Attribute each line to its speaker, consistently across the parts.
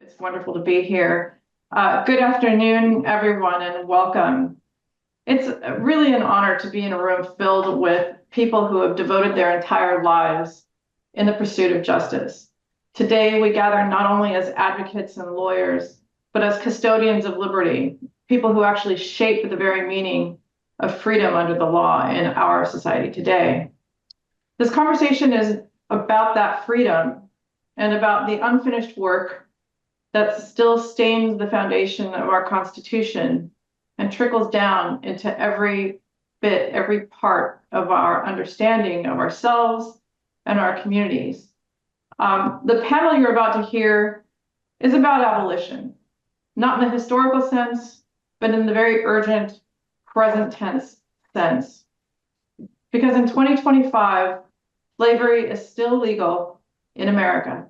Speaker 1: It's wonderful to be here. Good afternoon, everyone, and welcome. It's really an honor to be in a room filled with people who have devoted their entire lives in the pursuit of justice. Today, we gather not only as advocates and lawyers, but as custodians of liberty, people who actually shape the very meaning of freedom under the law in our society today. This conversation is about that freedom and about the unfinished work that still stains the foundation of our Constitution and trickles down into every bit, every part of our understanding of ourselves and our communities. The panel you're about to hear is about abolition, not in the historical sense, but in the very urgent present tense sense. Because in 2025, slavery is still legal in America.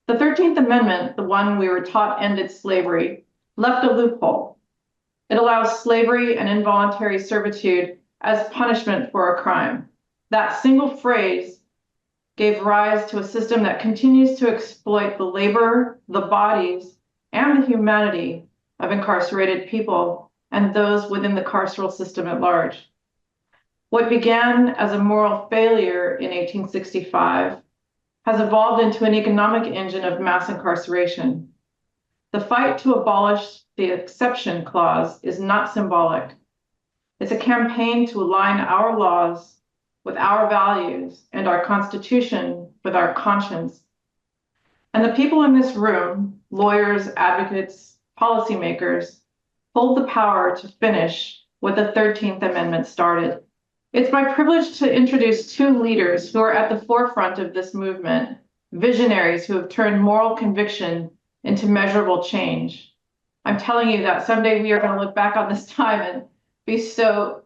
Speaker 1: The 13th Amendment, the one we were taught ended slavery, left a loophole. It allows slavery and involuntary servitude as punishment for a crime. That single phrase gave rise to a system that continues to exploit the labor, the bodies, and the humanity of incarcerated people and those within the carceral system at large. What began as a moral failure in 1865 has evolved into an economic engine of mass incarceration. The fight to abolish the exception clause is not symbolic. It's a campaign to align our laws with our values and our Constitution with our conscience. And the people in this room, lawyers, advocates, policymakers, hold the power to finish what the 13th Amendment started. It's my privilege to introduce two leaders who are at the forefront of this movement, visionaries who have turned moral conviction into measurable change. I'm telling you that someday we are going to look back on this time and be so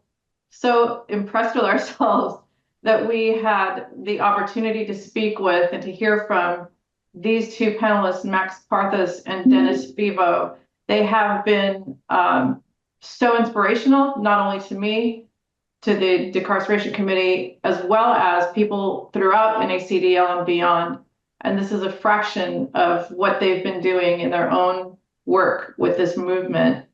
Speaker 1: impressed with ourselves that we had the opportunity to speak with and to hear from these two panelists, Max Parthas and Dennis Vivo. They have been so inspirational, not only to me, to the Decarceration Committee, as well as people throughout NACDL and beyond. And this is a fraction of what they've been doing in their own work with this movement.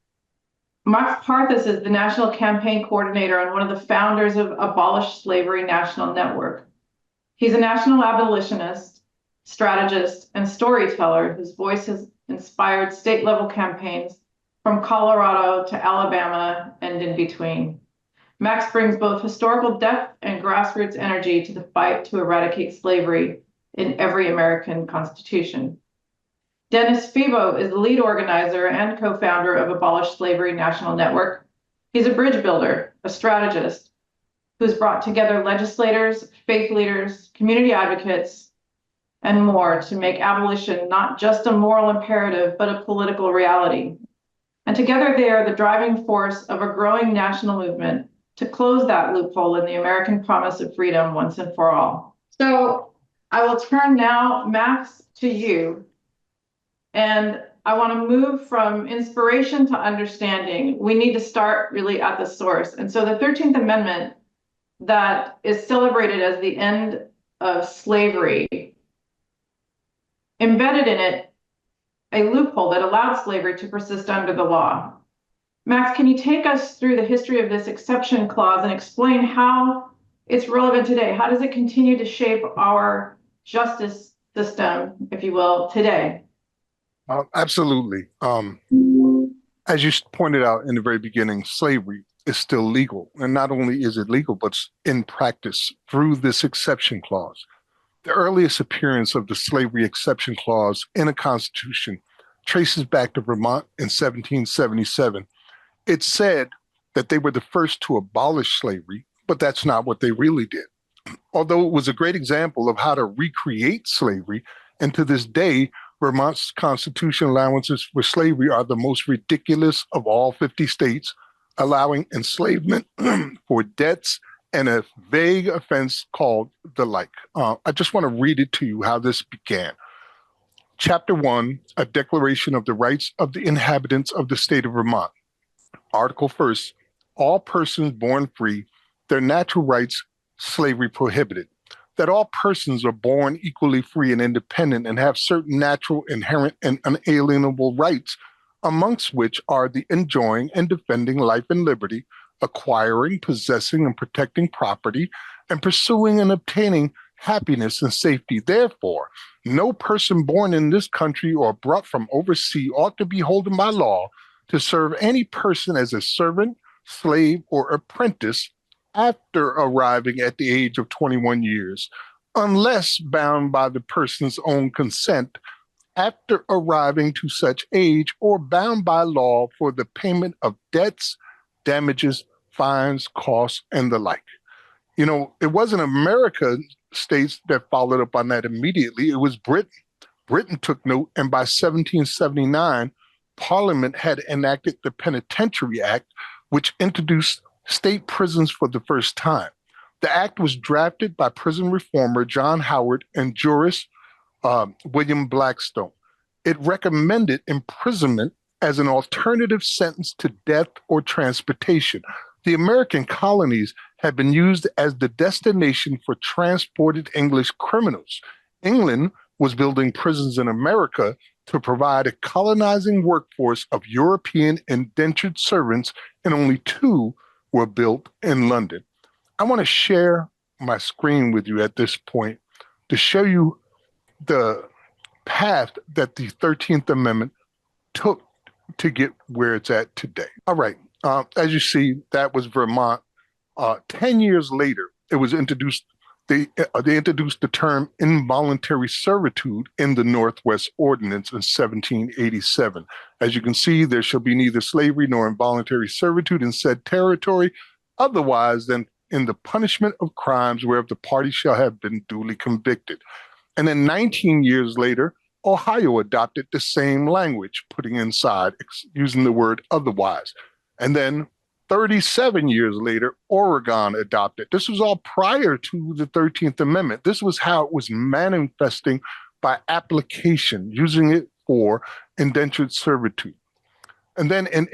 Speaker 1: Max Parthas is the National Campaign Coordinator and one of the founders of Abolish Slavery National Network. He's a national abolitionist, strategist, and storyteller whose voice has inspired state-level campaigns from Colorado to Alabama and in between. Max brings both historical depth and grassroots energy to the fight to eradicate slavery in every American constitution. Dennis Vivo is the lead organizer and co-founder of Abolish Slavery National Network. He's a bridge builder, a strategist, who's brought together legislators, faith leaders, community advocates, and more to make abolition not just a moral imperative, but a political reality. And together they are the driving force of a growing national movement to close that loophole in the American promise of freedom once and for all. So I will turn now, Max, to you. And I want to move from inspiration to understanding. We need to start really at the source. And so the 13th Amendment that is celebrated as the end of slavery, embedded in it a loophole that allowed slavery to persist under the law. Max, can you take us through the history of this exception clause and explain how it's relevant today? How does it continue to shape our justice system, if you will, today?
Speaker 2: Absolutely. As you pointed out in the very beginning, slavery is still legal. And not only is it legal, but in practice through this exception clause. The earliest appearance of the slavery exception clause in a constitution traces back to Vermont in 1777. It said that they were the first to abolish slavery, but that's not what they really did. Although it was a great example of how to recreate slavery, and to this day, Vermont's constitutional allowances for slavery are the most ridiculous of all 50 states, allowing enslavement for debts and a vague offense called the like. I just want to read it to you how this began. Chapter 1, a declaration of the rights of the inhabitants of the state of Vermont. Article 1st, all persons born free, their natural rights slavery prohibited. that all persons are born equally free and independent and have certain natural, inherent, and unalienable rights, amongst which are the enjoying and defending life and liberty, acquiring, possessing, and protecting property, and pursuing and obtaining happiness and safety. Therefore, no person born in this country or brought from overseas ought to be holden by law to serve any person as a servant, slave, or apprentice after arriving at the age of 21 years, unless bound by the person's own consent after arriving to such age, or bound by law for the payment of debts, damages, fines, costs, and the like. You know, it wasn't America states that followed up on that immediately. It was Britain. Britain took note, and by 1779, Parliament had enacted the Penitentiary Act, which introduced state prisons for the first time. The act was drafted by prison reformer John Howard and jurist William Blackstone. It recommended imprisonment as an alternative sentence to death or transportation. The American colonies had been used as the destination for transported English criminals. England was building prisons in America to provide a colonizing workforce of European indentured servants, and only 2 were built in London. I want to share my screen with you at this point to show you the path that the 13th Amendment took to get where it's at today. All right. As you see, that was Vermont. 10 years later, it was introduced. They introduced the term involuntary servitude in the Northwest Ordinance in 1787. As you can see, there shall be neither slavery nor involuntary servitude in said territory, otherwise than in the punishment of crimes whereof the party shall have been duly convicted. And then 19 years later, Ohio adopted the same language, putting inside, using the word otherwise. And then 37 years later, Oregon adopted. This was all prior to the 13th Amendment. This was how it was manifesting by application, using it for indentured servitude. And then in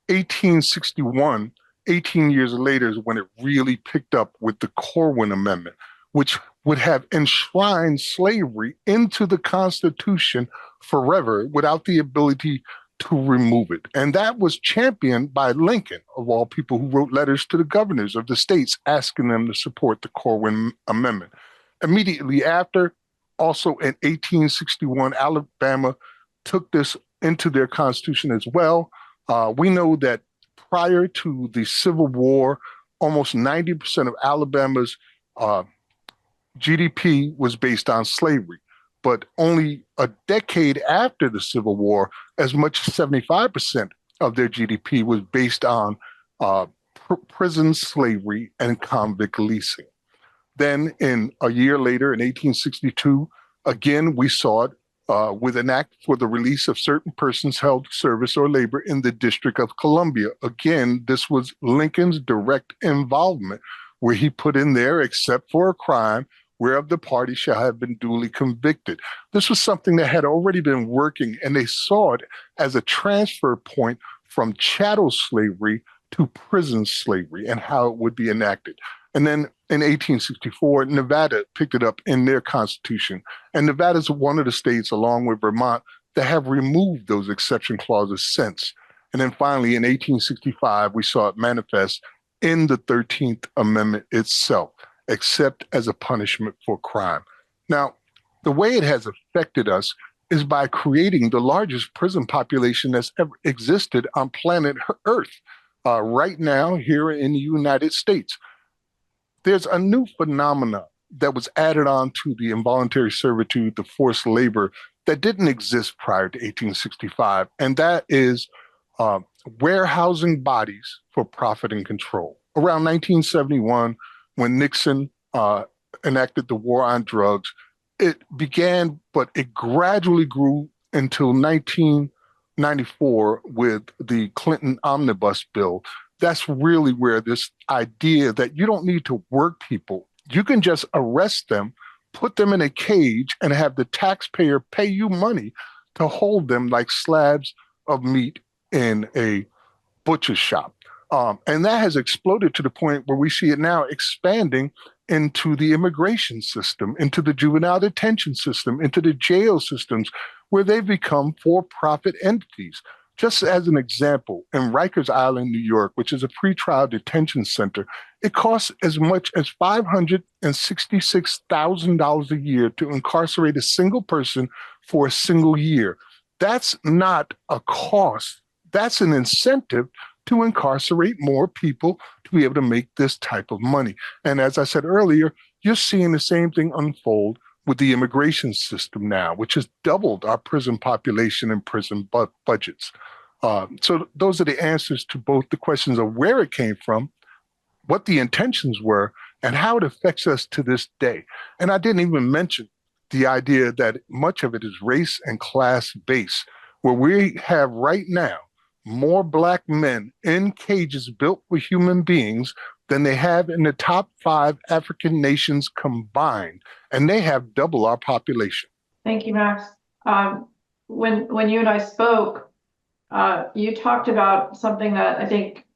Speaker 2: 1861, 18 years later, is when it really picked up with the Corwin Amendment, which would have enshrined slavery into the Constitution forever without the ability to remove it. And that was championed by Lincoln, of all people, who wrote letters to the governors of the states asking them to support the Corwin Amendment. Immediately after, also in 1861, Alabama took this into their constitution as well. We know that prior to the Civil War, almost 90% of Alabama's GDP was based on slavery. But only a decade after the Civil War, as much as 75% of their GDP was based on prison slavery and convict leasing. Then in a year later, in 1862, again, we saw it with an act for the release of certain persons held to service or labor in the District of Columbia. Again, this was Lincoln's direct involvement, where he put in there, except for a crime whereof the party shall have been duly convicted. This was something that had already been working, and they saw it as a transfer point from chattel slavery to prison slavery and how it would be enacted. And then in 1864, Nevada picked it up in their constitution. And Nevada is one of the states, along with Vermont, that have removed those exception clauses since. And then finally, in 1865, we saw it manifest in the 13th Amendment itself, except as a punishment for crime. Now, the way it has affected us is by creating the largest prison population that's ever existed on planet Earth. Right now, here in the United States, there's a new phenomenon that was added on to the involuntary servitude, the forced labor, that didn't exist prior to 1865, and that is warehousing bodies for profit and control. Around 1971, when Nixon enacted the war on drugs, it began, but it gradually grew until 1994 with the Clinton Omnibus Bill. That's really where this idea that you don't need to work people, you can just arrest them, put them in a cage, and have the taxpayer pay you money to hold them like slabs of meat in a butcher shop. And that has exploded to the point where we see it now expanding into the immigration system, into the juvenile detention system, into the jail systems, where they've become for-profit entities. Just as an example, in Rikers Island, New York, which is a pretrial detention center, it costs as much as $566,000 a year to incarcerate a single person for a single year. That's not a cost. That's an incentive to incarcerate more people to be able to make this type of money. And as I said earlier, you're seeing the same thing unfold with the immigration system now, which has doubled our prison population and prison budgets. So those are the answers to both the questions of where it came from, what the intentions were, and how it affects us to this day. And I didn't even mention the idea that much of it is race and class based, where we have right now more Black men in cages built with human beings than they have in the top 5 African nations combined, and they have double our population.
Speaker 1: Thank you, Max. When you and I spoke, you talked about something that I think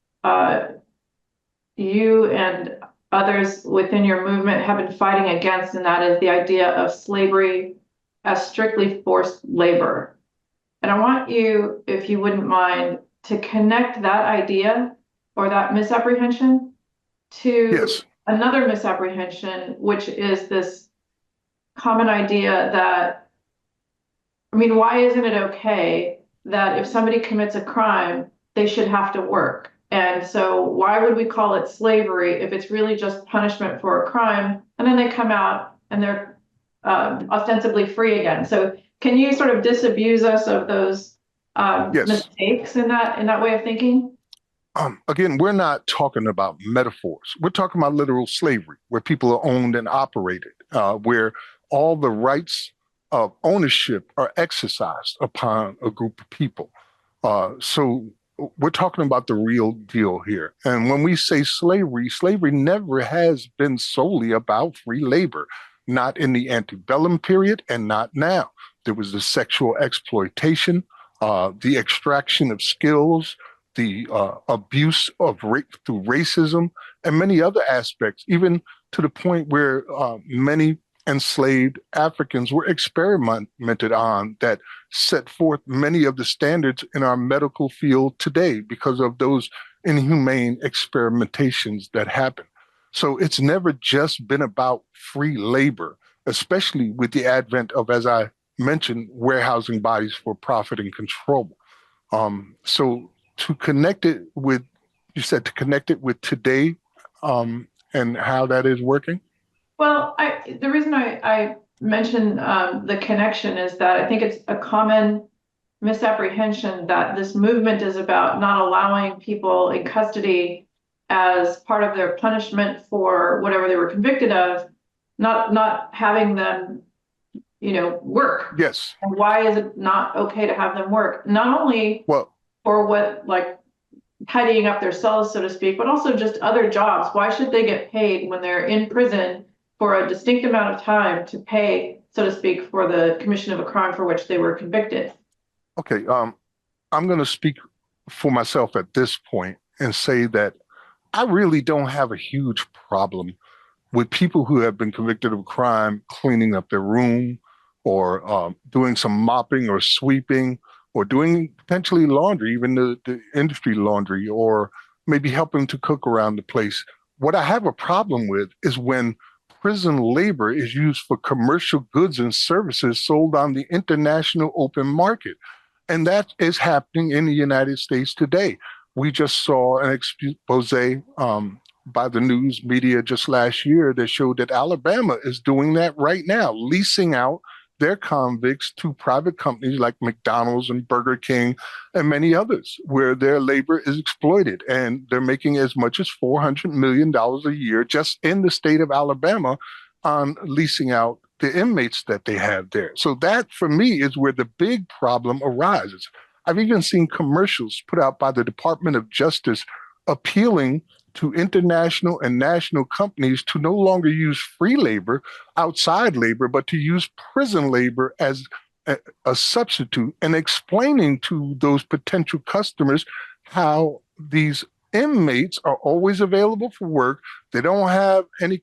Speaker 1: you and others within your movement have been fighting against, and that is the idea of slavery as strictly forced labor. And I want you, if you wouldn't mind, to connect that idea or that misapprehension to another misapprehension, which is this common idea that, I mean, why isn't it okay that if somebody commits a crime, they should have to work? And so why would we call it slavery if it's really just punishment for a crime? And then they come out and they're ostensibly free again. So can you sort of disabuse us of those mistakes in that way of thinking?
Speaker 2: Again, we're not talking about metaphors. We're talking about literal slavery, where people are owned and operated, where all the rights of ownership are exercised upon a group of people. So we're talking about the real deal here. And when we say slavery, slavery never has been solely about free labor, not in the antebellum period and not now. There was the sexual exploitation, the extraction of skills, the abuse of through racism, and many other aspects, even to the point where many enslaved Africans were experimented on that set forth many of the standards in our medical field today because of those inhumane experimentations that happen. So it's never just been about free labor, especially with the advent of, as I mentioned, warehousing bodies for profit and control. So to connect it with, you said to connect it with today and how that is working?
Speaker 1: Well, the reason I mention the connection is that I think it's a common misapprehension that this movement is about not allowing people in custody as part of their punishment for whatever they were convicted of, not having them, work.
Speaker 2: Yes.
Speaker 1: And why is it not okay to have them work? Not only for what, like tidying up their cells, so to speak, but also just other jobs. Why should they get paid when they're in prison for a distinct amount of time to pay, so to speak, for the commission of a crime for which they were convicted?
Speaker 2: Okay. I'm going to speak for myself at this point and say that I really don't have a huge problem with people who have been convicted of a crime cleaning up their room or doing some mopping or sweeping or doing potentially laundry, even the industry laundry, or maybe helping to cook around the place. What I have a problem with is when prison labor is used for commercial goods and services sold on the international open market. And that is happening in the United States today. We just saw an expose by the news media just last year that showed that Alabama is doing that right now, leasing out their convicts to private companies like McDonald's and Burger King and many others, where their labor is exploited. And they're making as much as $400 million a year just in the state of Alabama on leasing out the inmates that they have there. So that, for me, is where the big problem arises. I've even seen commercials put out by the Department of Justice appealing to international and national companies to no longer use free labor, outside labor, but to use prison labor as a substitute, and explaining to those potential customers how these Inmates are always available for work. They don't have any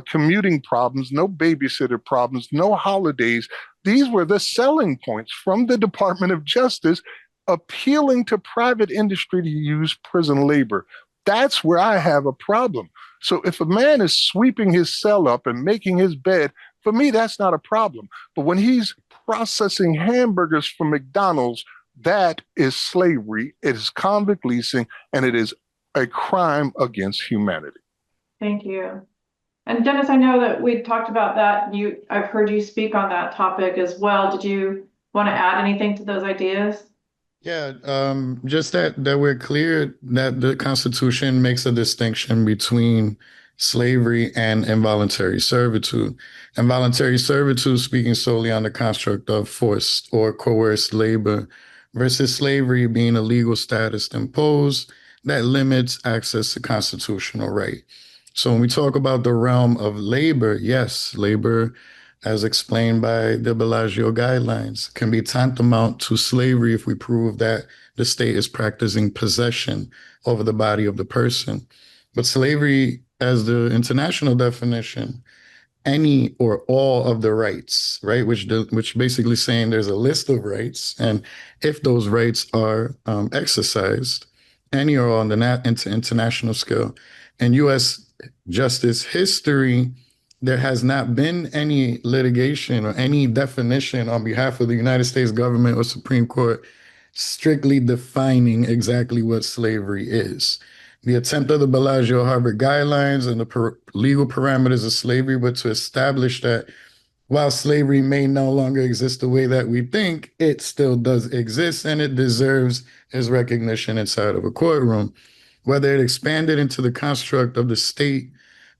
Speaker 2: commuting problems, no babysitter problems, no holidays. These were the selling points from the Department of Justice appealing to private industry to use prison labor. That's where I have a problem. So if a man is sweeping his cell up and making his bed, for me, that's not a problem. But when he's processing hamburgers from McDonald's, that is slavery, it is convict leasing, and it is a crime against humanity.
Speaker 1: Thank you. And Dennis, I know that we talked about that. I've heard you speak on that topic as well. Did you want to add anything to those ideas?
Speaker 3: Yeah, just that we're clear that the Constitution makes a distinction between slavery and involuntary servitude. Involuntary servitude speaking solely on the construct of forced or coerced labor versus slavery being a legal status imposed that limits access to constitutional right. So when we talk about the realm of labor, yes, labor as explained by the Bellagio guidelines, can be tantamount to slavery if we prove that the state is practicing possession over the body of the person. But slavery, as the international definition, any or all of the rights, right? Which basically saying there's a list of rights, and if those rights are exercised, any or all on the international scale, and U.S. justice history, there has not been any litigation or any definition on behalf of the United States government or Supreme Court strictly defining exactly what slavery is. The attempt of the Bellagio Harvard guidelines and the legal parameters of slavery were to establish that while slavery may no longer exist the way that we think, it still does exist and it deserves its recognition inside of a courtroom. Whether it expanded into the construct of the state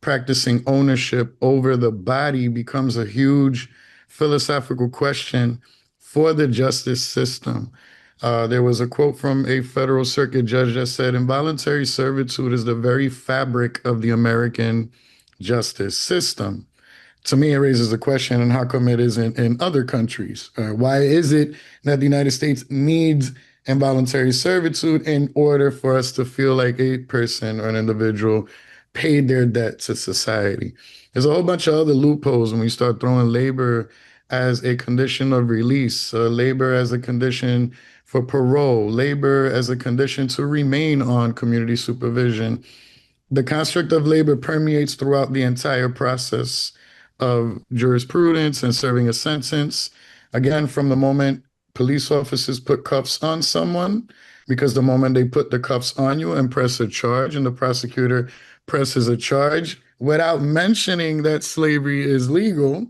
Speaker 3: practicing ownership over the body becomes a huge philosophical question for the justice system. There was a quote from a federal circuit judge that said, involuntary servitude is the very fabric of the American justice system. To me, it raises the question, and how come it isn't in other countries? Why is it that the United States needs involuntary servitude in order for us to feel like a person or an individual paid their debt to society? There's a whole bunch of other loopholes when we start throwing labor as a condition of release, labor as a condition for parole, labor as a condition to remain on community supervision. The construct of labor permeates throughout the entire process of jurisprudence and serving a sentence. Again, from the moment police officers put cuffs on someone, because the moment they put the cuffs on you and press a charge, and the prosecutor presses a charge without mentioning that slavery is legal,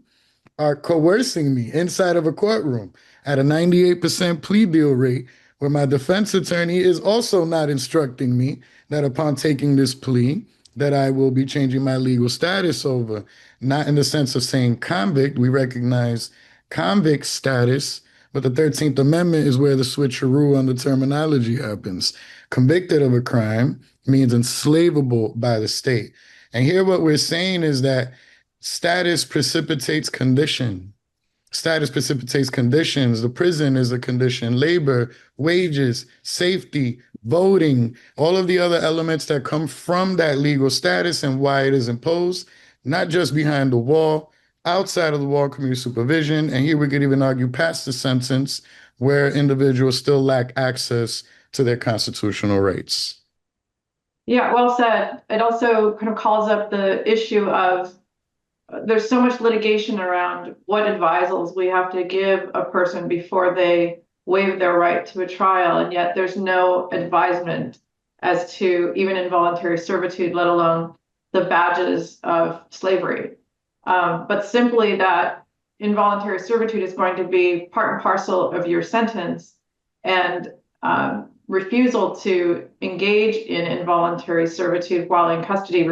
Speaker 3: are coercing me inside of a courtroom at a 98% plea deal rate, where my defense attorney is also not instructing me that upon taking this plea, that I will be changing my legal status over. Not in the sense of saying convict, we recognize convict status, but the 13th Amendment is where the switcheroo on the terminology happens. Convicted of a crime means enslavable by the state. And here what we're saying is that status precipitates condition. Status precipitates conditions. The prison is a condition. Labor, wages, safety, voting, all of the other elements that come from that legal status and why it is imposed, not just behind the wall, outside of the wall, community supervision. And here we could even argue past the sentence, where individuals still lack access to their constitutional rights.
Speaker 1: Yeah, well said. It also kind of calls up the issue of there's so much litigation around what advisals we have to give a person before they waive their right to a trial, and yet there's no advisement as to even involuntary servitude, let alone the badges of slavery. But simply that involuntary servitude is going to be part and parcel of your sentence, and refusal to engage in involuntary servitude while in custody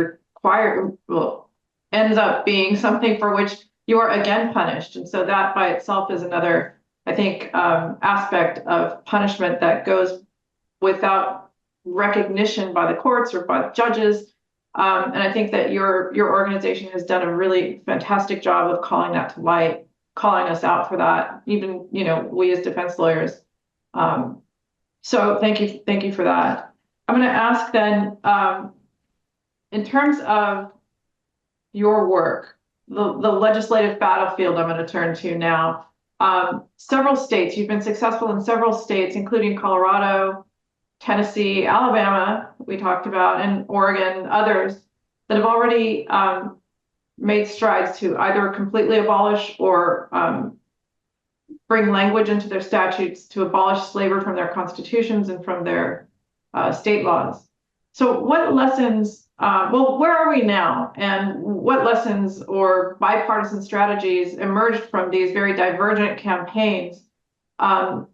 Speaker 1: ends up being something for which you are again punished. And so that by itself is another, I think, aspect of punishment that goes without recognition by the courts or by the judges. And I think that your organization has done a really fantastic job of calling that to light, calling us out for that, even, we as defense lawyers. So thank you for that. I'm going to ask then, in terms of your work, the legislative battlefield I'm going to turn to now. Several states, you've been successful in several states, including Colorado, Tennessee, Alabama, we talked about, and Oregon, others that have already made strides to either completely abolish or bring language into their statutes to abolish slavery from their constitutions and from their state laws. So what lessons, well, where are we now? And what lessons or bipartisan strategies emerged from these very divergent campaigns? And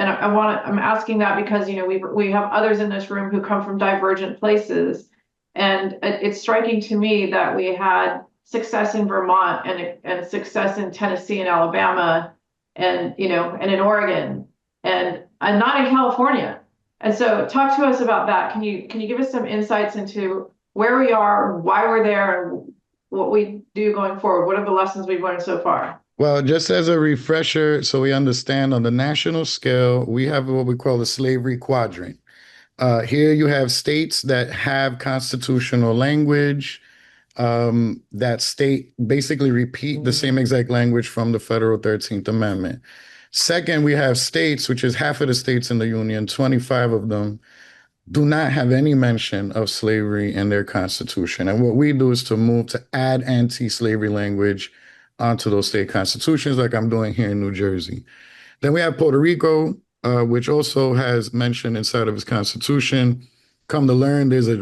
Speaker 1: I'm asking that because, you know, we have others in this room who come from divergent places. And it's striking to me that we had success in Vermont and success in Tennessee and Alabama and, you know, and in Oregon and not in California. And so talk to us about that. Can you give us some insights into where we are, why we're there, and what we do going forward? What are the lessons we've learned so far?
Speaker 3: Well, just as a refresher, so we understand on the national scale, we have what we call the slavery quadrant. Here you have states that have constitutional language that state basically repeat the same exact language from the federal 13th Amendment. Second, we have states, which is half of the states in the Union, 25 of them, do not have any mention of slavery in their constitution. And what we do is to move to add anti-slavery language onto those state constitutions, like I'm doing here in New Jersey. Then we have Puerto Rico, which also has mentioned inside of its constitution. Come to learn, there's a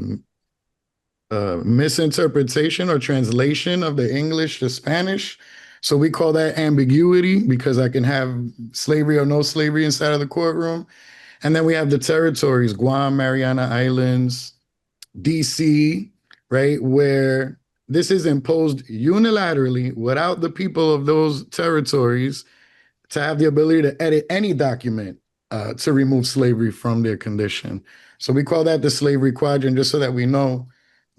Speaker 3: misinterpretation or translation of the English to Spanish. So we call that ambiguity because I can have slavery or no slavery inside of the courtroom. And then we have the territories, Guam, Mariana Islands, DC, right, where this is imposed unilaterally without the people of those territories to have the ability to edit any document to remove slavery from their condition. So we call that the slavery quadrant, just so that we know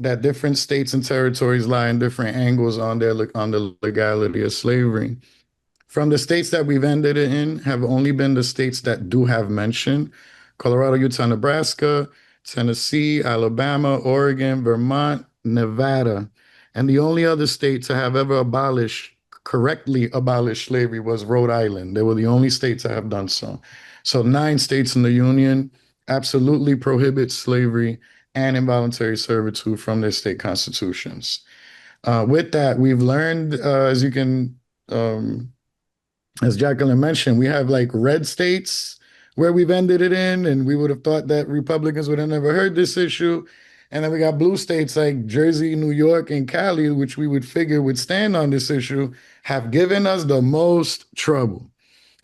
Speaker 3: that different states and territories lie in different angles on the legality of slavery. From the states that we've ended it in have only been the states that do have mention: Colorado, Utah, Nebraska, Tennessee, Alabama, Oregon, Vermont, Nevada. And the only other state to have ever correctly abolished slavery was Rhode Island. They were the only states that have done so. So 9 states in the Union absolutely prohibit slavery and involuntary servitude from their state constitutions. With that, we've learned, as Jacqueline mentioned, we have like red states where we've ended it in, and we would have thought that Republicans would have never heard this issue. And then we got blue states like Jersey, New York, and Cali, which we would figure would stand on this issue, have given us the most trouble.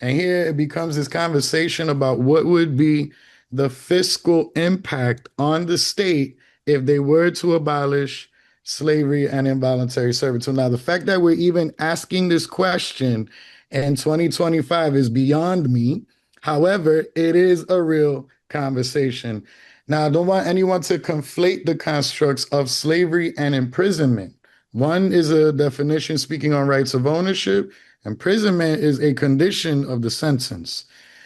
Speaker 3: And here it becomes this conversation about what would be the fiscal impact on the state if they were to abolish slavery and involuntary servitude. Now, the fact that we're even asking this question in 2025 is beyond me. However, it is a real conversation. Now, I don't want anyone to conflate the constructs of slavery and imprisonment. One is a definition speaking on rights of ownership. Imprisonment is a condition of the sentence.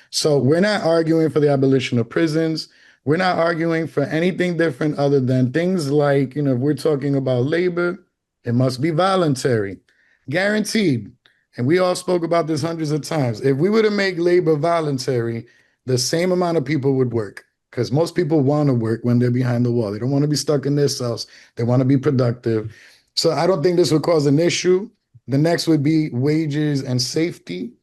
Speaker 3: So we're not arguing for the abolition of prisons. We're not arguing for anything different other than things like, if we're talking about labor, it must be voluntary, guaranteed. And we all spoke about this hundreds of times. If we were to make labor voluntary, the same amount of people would work, because most people want to work when they're behind the wall. They don't want to be stuck in their cells. They want to be productive. So I don't think this would cause an issue. The next would be wages and safety.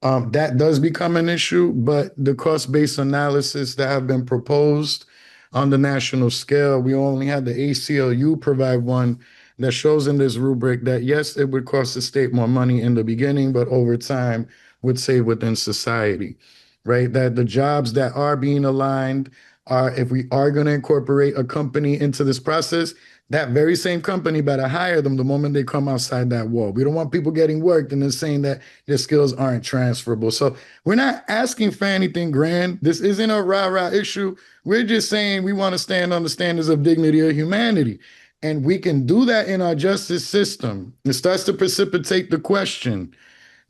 Speaker 3: That does become an issue, but the cost-based analysis that have been proposed on the national scale, we only had the ACLU provide one that shows in this rubric that, yes, it would cost the state more money in the beginning, but over time would save within society, right? That the jobs that are being aligned are, if we are going to incorporate a company into this process, that very same company better hire them the moment they come outside that wall. We don't want people getting worked and then saying that their skills aren't transferable. So we're not asking for anything grand. This isn't a rah-rah issue. We're just saying we want to stand on the standards of dignity or humanity. And we can do that in our justice system. It starts to precipitate the question,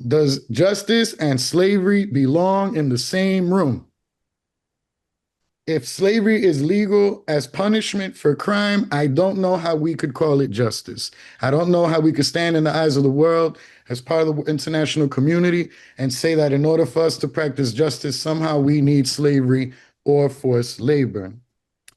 Speaker 3: does justice and slavery belong in the same room? If slavery is legal as punishment for crime, I don't know how we could call it justice. I don't know how we could stand in the eyes of the world as part of the international community and say that in order for us to practice justice, somehow we need slavery or forced labor.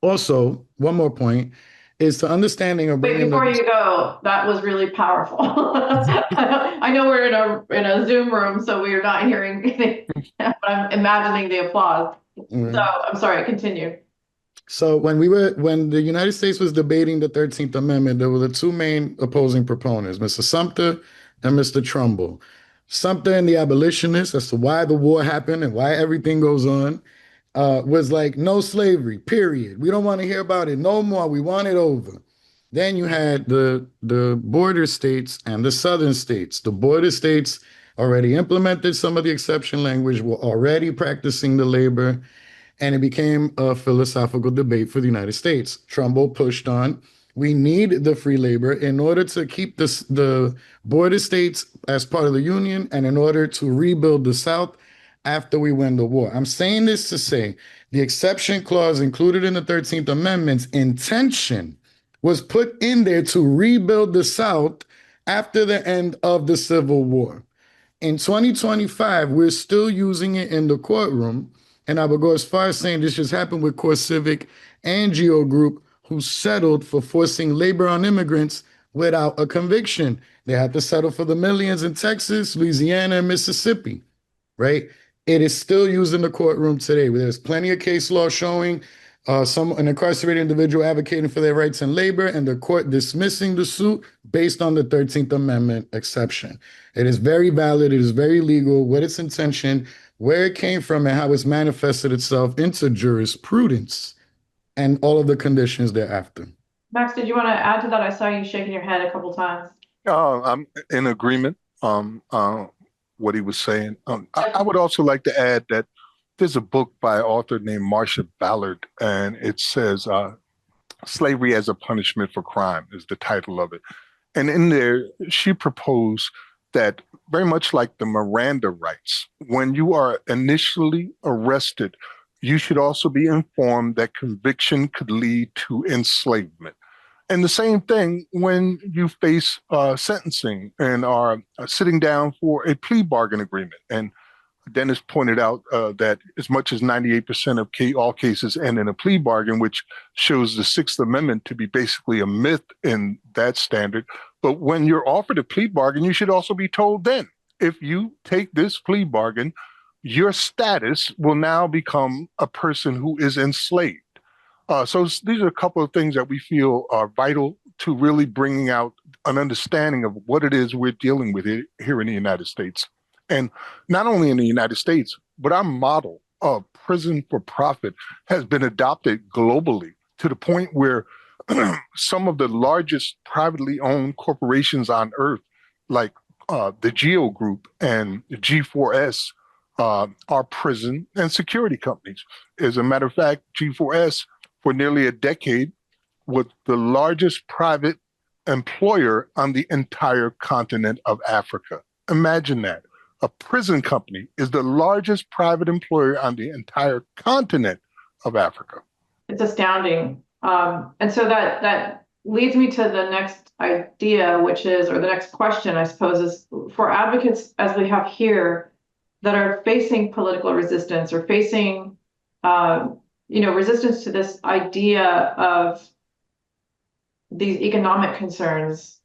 Speaker 3: Also, one more point is to understanding of
Speaker 1: Wait,
Speaker 3: bringing
Speaker 1: before
Speaker 3: the.
Speaker 1: you go, that was really powerful. I know we're in a Zoom room, so we are not hearing anything, but I'm imagining the applause. So I'm sorry, continue.
Speaker 3: So when the United States was debating the 13th Amendment, there were the two main opposing proponents, Mr. Sumter and Mr. Trumbull. Sumter and the abolitionists, as to why the war happened and why everything goes on, was like, no slavery, period. We don't want to hear about it no more. We want it over. Then you had the border states and the southern states. The border states already implemented some of the exception language, were already practicing the labor, and it became a philosophical debate for the United States. Trumbull pushed on, we need the free labor in order to keep the border states as part of the Union and in order to rebuild the South after we win the war. I'm saying this to say the exception clause included in the 13th Amendment's intention was put in there to rebuild the South after the end of the Civil War. In 2025, we're still using it in the courtroom. And I would go as far as saying this just happened with Core Civic and Geo Group, who settled for forcing labor on immigrants without a conviction. They had to settle for the millions in Texas, Louisiana, and Mississippi, right? It is still used in the courtroom today. There's plenty of case law showing an incarcerated individual advocating for their rights in labor and the court dismissing the suit based on the 13th Amendment exception. It is very valid. It is very legal. What its intention, where it came from, and how it's manifested itself into jurisprudence and all of the conditions thereafter.
Speaker 1: Max, did you want to add to that? I saw you shaking your head a couple times.
Speaker 2: I'm in agreement. What he was saying. I would also like to add that there's a book by an author named Marcia Ballard, and it says "Slavery as a Punishment for Crime" is the title of it. And in there, she proposed that very much like the Miranda rights, when you are initially arrested, you should also be informed that conviction could lead to enslavement. And the same thing when you face sentencing and are sitting down for a plea bargain agreement. And Dennis pointed out that as much as 98% of all cases end in a plea bargain, which shows the Sixth Amendment to be basically a myth in that standard. But when you're offered a plea bargain, you should also be told then, if you take this plea bargain, your status will now become a person who is enslaved. So these are a couple of things that we feel are vital to really bringing out an understanding of what it is we're dealing with here in the United States. And not only in the United States, but our model of prison for profit has been adopted globally to the point where some of the largest privately owned corporations on earth, like the Geo Group and the G4S, are prison and security companies. As a matter of fact, G4S for nearly a decade was the largest private employer on the entire continent of Africa. Imagine that. A prison company is the largest private employer on the entire continent of Africa.
Speaker 1: It's astounding. And so that leads me to the next idea, which is, or the next question, I suppose, is for advocates as we have here that are facing political resistance or facing resistance to this idea of these economic concerns.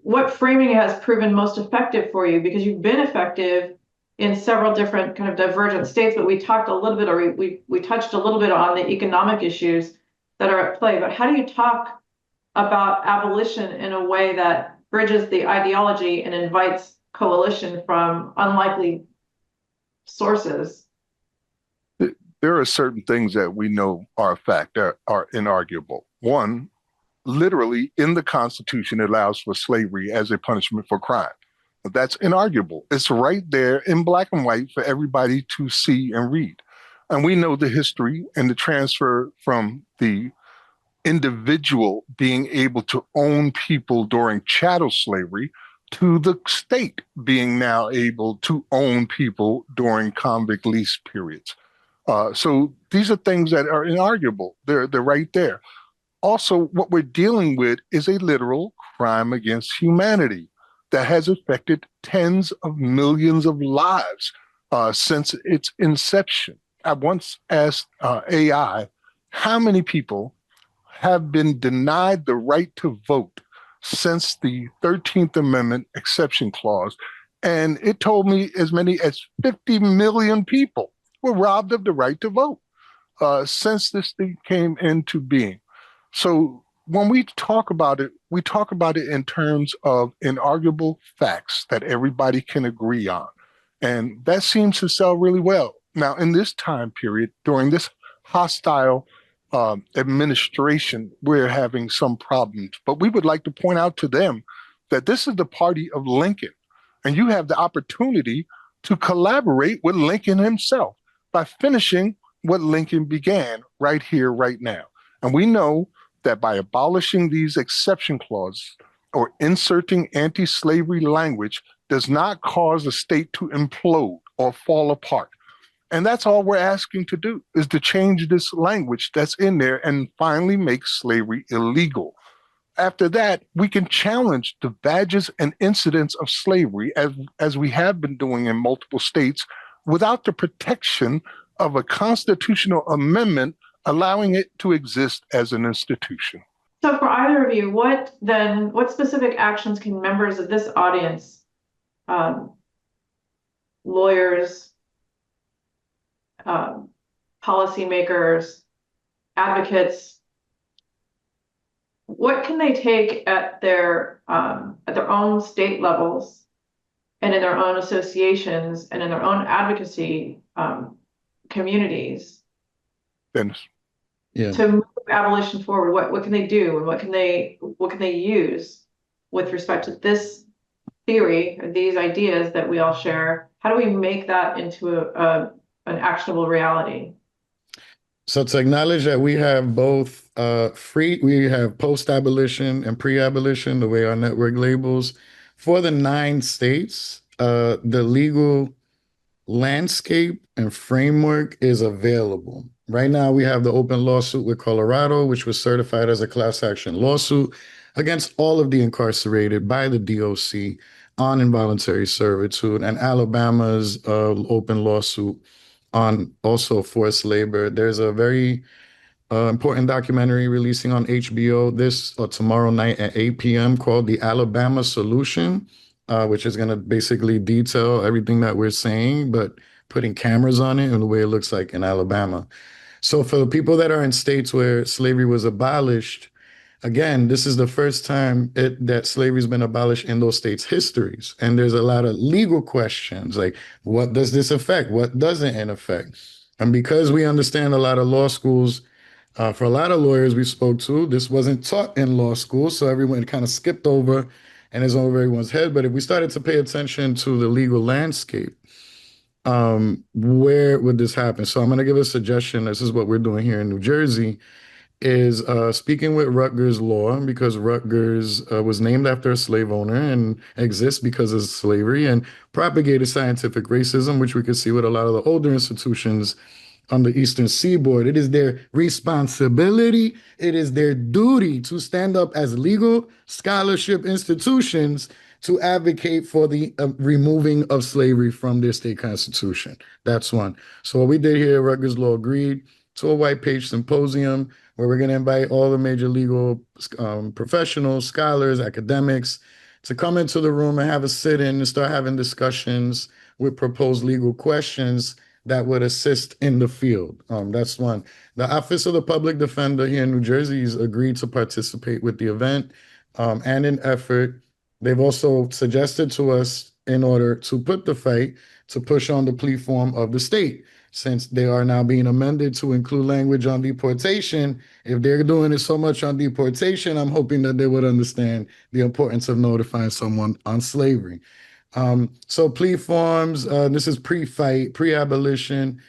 Speaker 1: What framing has proven most effective for you? Because you've been effective in several different kind of divergent states, but we talked a little bit, or we touched a little bit on the economic issues that are at play. But how do you talk about abolition in a way that bridges the ideology and invites coalition from unlikely sources?
Speaker 2: There are certain things that we know are a fact, that are inarguable. One, literally in the Constitution, it allows for slavery as a punishment for crime. That's inarguable. It's right there in black and white for everybody to see and read. And we know the history and the transfer from the individual being able to own people during chattel slavery to the state being now able to own people during convict lease periods. So these are things that are inarguable. They're right there. Also, what we're dealing with is a literal crime against humanity that has affected tens of millions of lives since its inception. I once asked AI how many people have been denied the right to vote since the 13th Amendment exception clause. And it told me as many as 50 million people were robbed of the right to vote since this thing came into being. So when we talk about it, we talk about it in terms of inarguable facts that everybody can agree on. And that seems to sell really well. Now, in this time period, during this hostile administration, we're having some problems. But we would like to point out to them that this is the party of Lincoln. And you have the opportunity to collaborate with Lincoln himself by finishing what Lincoln began right here, right now. And we know that by abolishing these exception clauses or inserting anti slavery language does not cause a state to implode or fall apart. And that's all we're asking to do is to change this language that's in there and finally make slavery illegal. After that, we can challenge the badges and incidents of slavery as we have been doing in multiple states without the protection of a constitutional amendment allowing it to exist as an institution.
Speaker 1: So for either of you, what specific actions can members of this audience, lawyers, policymakers, advocates, what can they take at their own state levels and in their own associations and in their own advocacy communities
Speaker 2: Dennis.
Speaker 1: to move abolition forward? What can they do, and what can they use with respect to this theory or these ideas that we all share? How do we make that into an actionable reality?
Speaker 3: So to acknowledge that we have both we have post-abolition and pre-abolition, the way our network labels. For the 9 states, the legal landscape and framework is available. Right now, we have the open lawsuit with Colorado, which was certified as a class action lawsuit against all of the incarcerated by the DOC on involuntary servitude, and Alabama's open lawsuit on also forced labor. There's a very important documentary releasing on HBO this or tomorrow night at 8 p.m. called The Alabama Solution, which is going to basically detail everything that we're saying, but putting cameras on it and the way it looks like in Alabama. So for the people that are in states where slavery was abolished, again, this is the first time that slavery has been abolished in those states' histories. And there's a lot of legal questions, like what does this affect? What doesn't it affect? And because we understand a lot of law schools, for a lot of lawyers we spoke to, this wasn't taught in law school. So everyone kind of skipped over and is over everyone's head. But if we started to pay attention to the legal landscape, where would this happen? So I'm going to give a suggestion. This is what we're doing here in New Jersey, is speaking with Rutgers Law, because Rutgers was named after a slave owner and exists because of slavery, and propagated scientific racism, which we could see with a lot of the older institutions on the Eastern Seaboard. It is their responsibility, it is their duty to stand up as legal scholarship institutions to advocate for the removing of slavery from their state constitution. That's one. So what we did here, Rutgers Law agreed to a white page symposium where we're going to invite all the major legal professionals, scholars, academics to come into the room and have a sit-in and start having discussions with proposed legal questions that would assist in the field. That's one. The Office of the Public Defender here in New Jersey has agreed to participate with the event and in effort. They've also suggested to us, in order to put the fight, to push on the plea form of the state, since they are now being amended to include language on deportation. If they're doing it so much on deportation, I'm hoping that they would understand the importance of notifying someone on slavery. So plea forms, this is pre-fight, pre-abolition,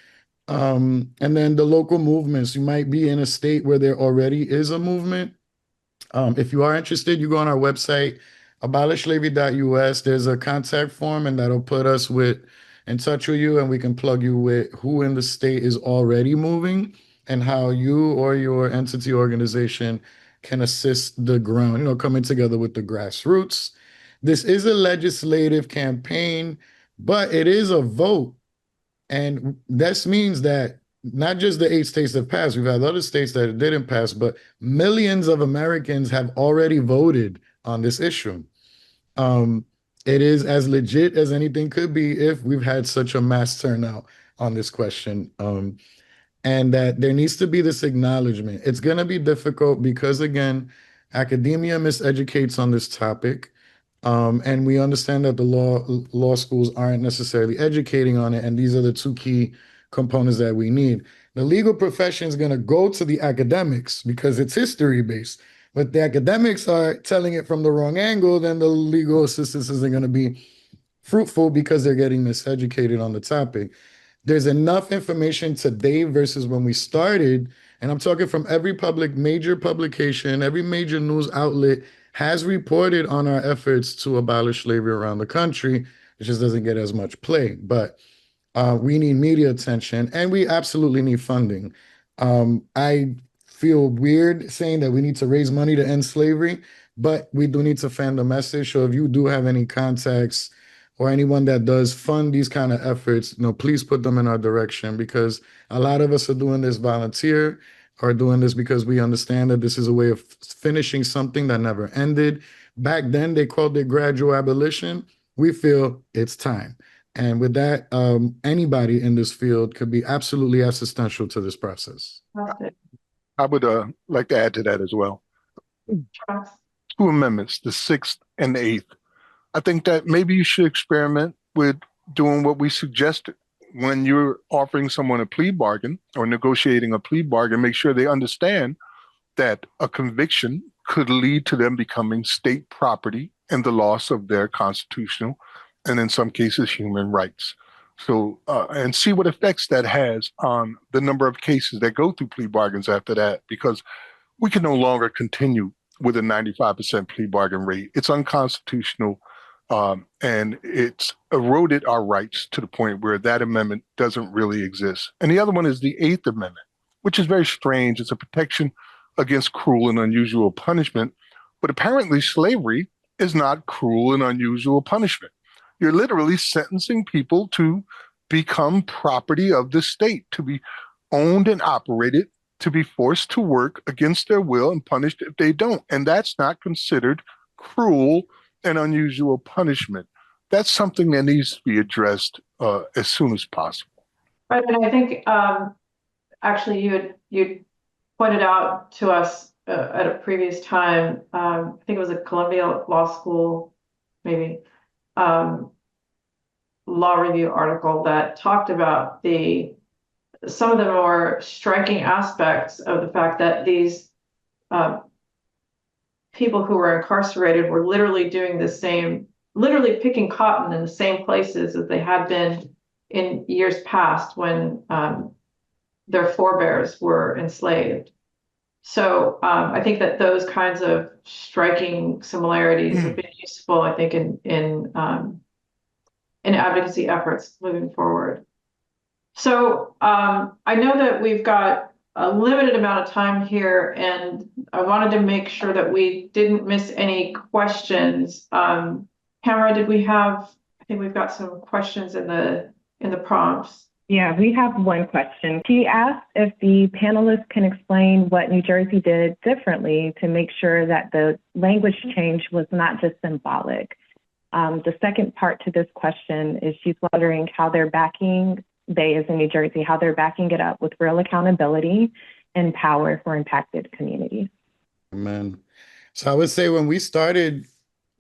Speaker 3: and then the local movements. You might be in a state where there already is a movement. If you are interested, you go on our website, abolishslavery.us. There's a contact form, and that'll put us with in touch with you and we can plug you with who in the state is already moving and how you or your entity organization can assist the ground, coming together with the grassroots. This is a legislative campaign, but it is a vote. And this means that not just the 8 states that passed, we've had other states that didn't pass, but millions of Americans have already voted on this issue. Um, it is as legit as anything could be if we've had such a mass turnout on this question. And that there needs to be this acknowledgement. It's going to be difficult because, again, academia miseducates on this topic. And we understand that the law schools aren't necessarily educating on it. And these are the two key components that we need. The legal profession is going to go to the academics because it's history based. But the academics are telling it from the wrong angle, then the legal assistance isn't going to be fruitful because they're getting miseducated on the topic. There's enough information today versus when we started. And I'm talking from every major publication, every major news outlet has reported on our efforts to abolish slavery around the country. It just doesn't get as much play. But we need media attention and we absolutely need funding. I feel weird saying that we need to raise money to end slavery, but we do need to fan the message. So if you do have any contacts or anyone that does fund these kind of efforts, please put them in our direction because a lot of us are doing this volunteer or doing this because we understand that this is a way of finishing something that never ended. Back then, they called it gradual abolition. We feel it's time. And with that, anybody in this field could be absolutely assistential to this process.
Speaker 2: I would like to add to that as well. Two amendments, the 6th and the 8th. I think that maybe you should experiment with doing what we suggested. When you're offering someone a plea bargain or negotiating a plea bargain, make sure they understand that a conviction could lead to them becoming state property and the loss of their constitutional and in some cases human rights. So, and see what effects that has on the number of cases that go through plea bargains after that, because we can no longer continue with a 95% plea bargain rate. It's unconstitutional. And it's eroded our rights to the point where that amendment doesn't really exist. And the other one is the 8th Amendment, which is very strange. It's a protection against cruel and unusual punishment. But apparently slavery is not cruel and unusual punishment. You're literally sentencing people to become property of the state, to be owned and operated, to be forced to work against their will and punished if they don't. And that's not considered cruel and unusual punishment. That's something that needs to be addressed as soon as possible.
Speaker 1: Right, and I think actually you pointed out to us at a previous time. I think it was a Columbia Law School, maybe law review article that talked about some of the more striking aspects of the fact that these people who were incarcerated were literally doing the same, literally picking cotton in the same places as they had been in years past when their forebears were enslaved. So I think that those kinds of striking similarities have been useful, I think, in advocacy efforts moving forward. So I know that we've got a limited amount of time here, and I wanted to make sure that we didn't miss any questions. Tamara, did we have? I think we've got some questions in the prompts.
Speaker 4: Yeah, we have one question. She asked if the panelists can explain what New Jersey did differently to make sure that the language change was not just symbolic. The second part to this question is she's wondering how they're backing, they as in New Jersey, how they're backing it up with real accountability and power for impacted communities.
Speaker 3: Amen. So I would say when we started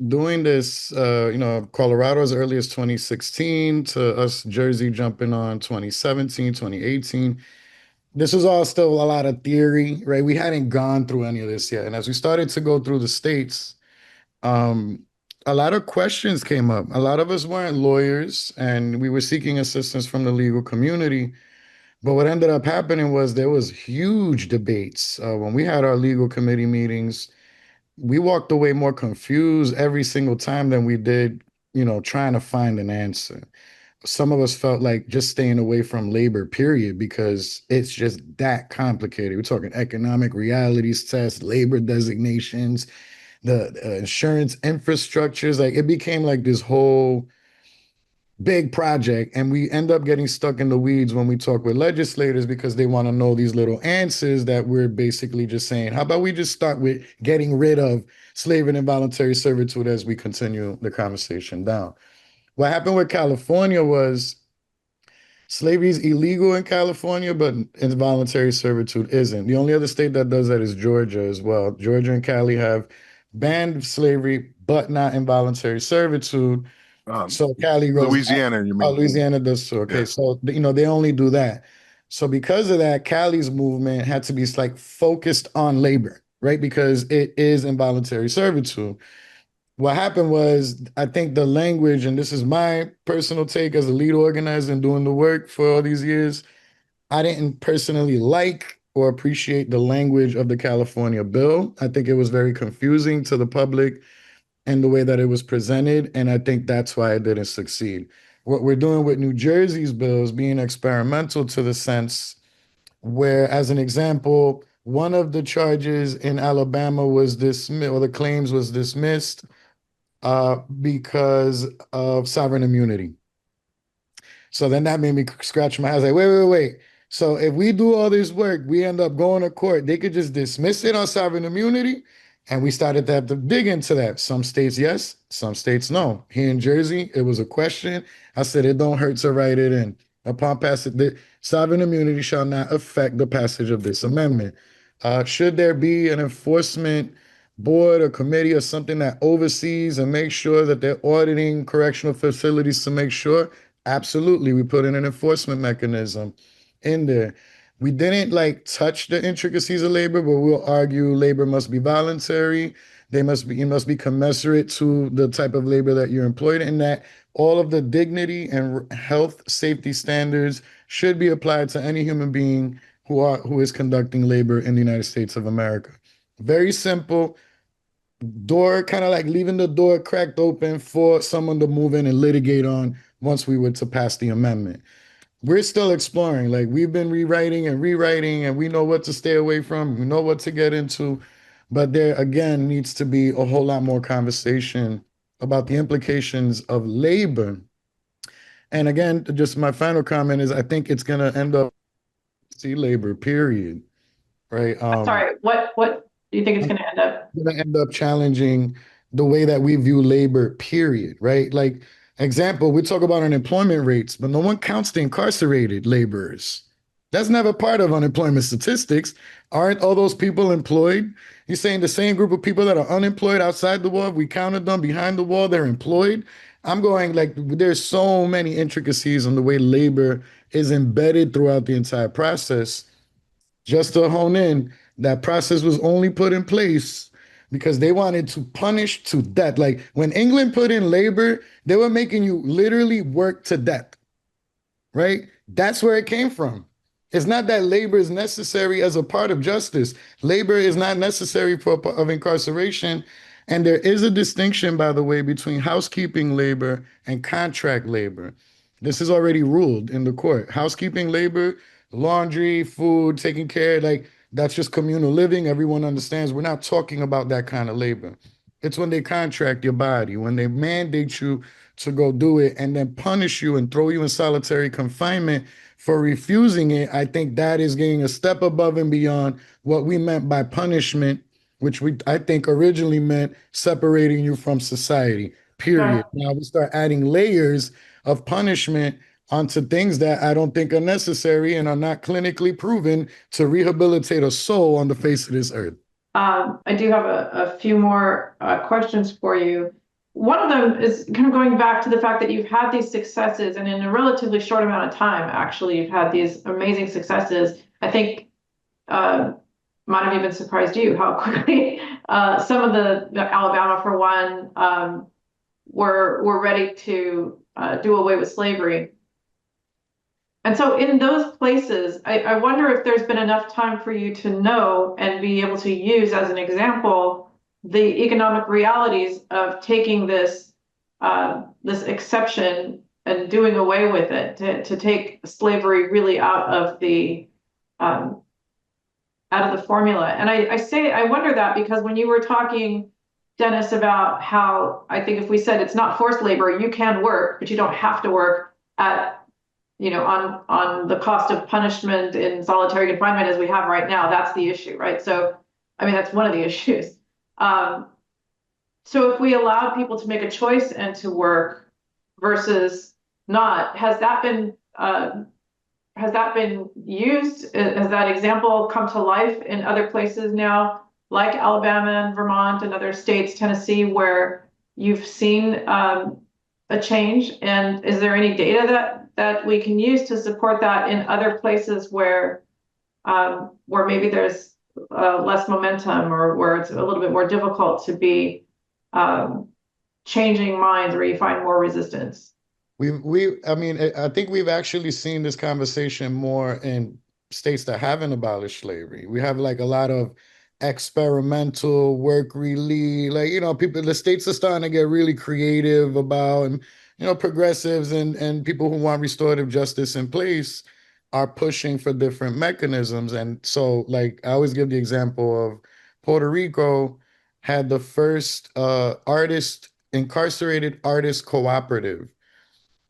Speaker 3: doing this, Colorado as early as 2016 to us, Jersey jumping on 2017, 2018. This was all still a lot of theory, right? We hadn't gone through any of this yet. And as we started to go through the states, a lot of questions came up. A lot of us weren't lawyers and we were seeking assistance from the legal community. But what ended up happening was there was huge debates. When we had our legal committee meetings, we walked away more confused every single time than we did, trying to find an answer. some of us felt like just staying away from labor, period, because it's just that complicated. We're talking economic realities tests, labor designations, the insurance infrastructures. Like it became like this whole big project, and we end up getting stuck in the weeds when we talk with legislators because they want to know these little answers that we're basically just saying, how about we just start with getting rid of slavery and involuntary servitude as we continue the conversation down. What happened with California was slavery is illegal in California, but involuntary servitude isn't. The only other state that does that is Georgia as well. Georgia and Cali have banned slavery, but not involuntary servitude. So Cali goes,
Speaker 2: Louisiana, you
Speaker 3: oh,
Speaker 2: mean?
Speaker 3: Louisiana does too. Okay,
Speaker 2: Yeah.
Speaker 3: so they only do that. So because of that, Cali's movement had to be like focused on labor, right? Because it is involuntary servitude. What happened was, I think the language, and this is my personal take as a lead organizer and doing the work for all these years, I didn't personally like or appreciate the language of the California bill. I think it was very confusing to the public and the way that it was presented. And I think that's why it didn't succeed. What we're doing with New Jersey's bill is being experimental to the sense where, as an example, one of the charges in Alabama was dismissed, or the claims was dismissed because of sovereign immunity. So then that made me scratch my head. I was like, wait. So if we do all this work, we end up going to court. They could just dismiss it on sovereign immunity. And we started to have to dig into that. Some states, yes. Some states, no. Here in Jersey, it was a question. I said, it don't hurt to write it in. Upon passage, the sovereign immunity shall not affect the passage of this amendment. Should there be an enforcement board or committee or something that oversees and makes sure that they're auditing correctional facilities to make sure? Absolutely. We put in an enforcement mechanism in there. We didn't like touch the intricacies of labor, but we'll argue labor must be voluntary. It must be commensurate to the type of labor that you're employed in, that all of the dignity and health safety standards should be applied to any human being who is conducting labor in the United States of America. Very simple. Door, kind of like leaving the door cracked open for someone to move in and litigate on once we were to pass the amendment. We're still exploring. Like, we've been rewriting, and we know what to stay away from, we know what to get into, but there again needs to be a whole lot more conversation about the implications of labor. And again, just my final comment is, I think it's going to end up see labor, period. Right?
Speaker 1: Sorry, what do you think it's going to end up?
Speaker 3: Going to end up challenging the way that we view labor, period, right? Like, example, we talk about unemployment rates, but no one counts the incarcerated laborers. That's never part of unemployment statistics. Aren't all those people employed? You're saying the same group of people that are unemployed outside the wall, we counted them behind the wall, they're employed. I'm going like, there's so many intricacies on the way labor is embedded throughout the entire process. Just to hone in, that process was only put in place because they wanted to punish to death. Like when England put in labor, they were making you literally work to death, right? That's where it came from. It's not that labor is necessary as a part of justice. Labor is not necessary for of incarceration. And there is a distinction, by the way, between housekeeping labor and contract labor. This is already ruled in the court. Housekeeping labor, laundry, food, taking care, like that's just communal living. Everyone understands we're not talking about that kind of labor. It's when they contract your body, when they mandate you to go do it and then punish you and throw you in solitary confinement for refusing it. I think that is getting a step above and beyond what we meant by punishment, which I think originally meant separating you from society, period. Now we start adding layers of punishment onto things that I don't think are necessary and are not clinically proven to rehabilitate a soul on the face of this earth.
Speaker 1: I do have a few more questions for you. One of them is kind of going back to the fact that you've had these successes, and in a relatively short amount of time, actually, you've had these amazing successes. I think might have even surprised you how quickly some of the Alabama, for one, were ready to do away with slavery. And so in those places, I wonder if there's been enough time for you to know and be able to use as an example the economic realities of taking this this exception and doing away with it, to take slavery really out of the formula. And I wonder that because when you were talking, Dennis, about how I think if we said it's not forced labor, you can work, but you don't have to work at, on the cost of punishment in solitary confinement as we have right now, that's the issue, right? So, I mean, that's one of the issues. So if we allowed people to make a choice and to work versus not, has that been used? Has that example come to life in other places now, like Alabama and Vermont and other states, Tennessee, where you've seen a change? And is there any data that we can use to support that in other places where maybe there's less momentum, or where it's a little bit more difficult to be changing minds, where you find more resistance?
Speaker 3: I mean, I think we've actually seen this conversation more in states that haven't abolished slavery. We have like a lot of experimental work relief, like, people, the states are starting to get really creative about, and, progressives and people who want restorative justice in place are pushing for different mechanisms. And so, like, I always give the example of Puerto Rico had the first incarcerated artist cooperative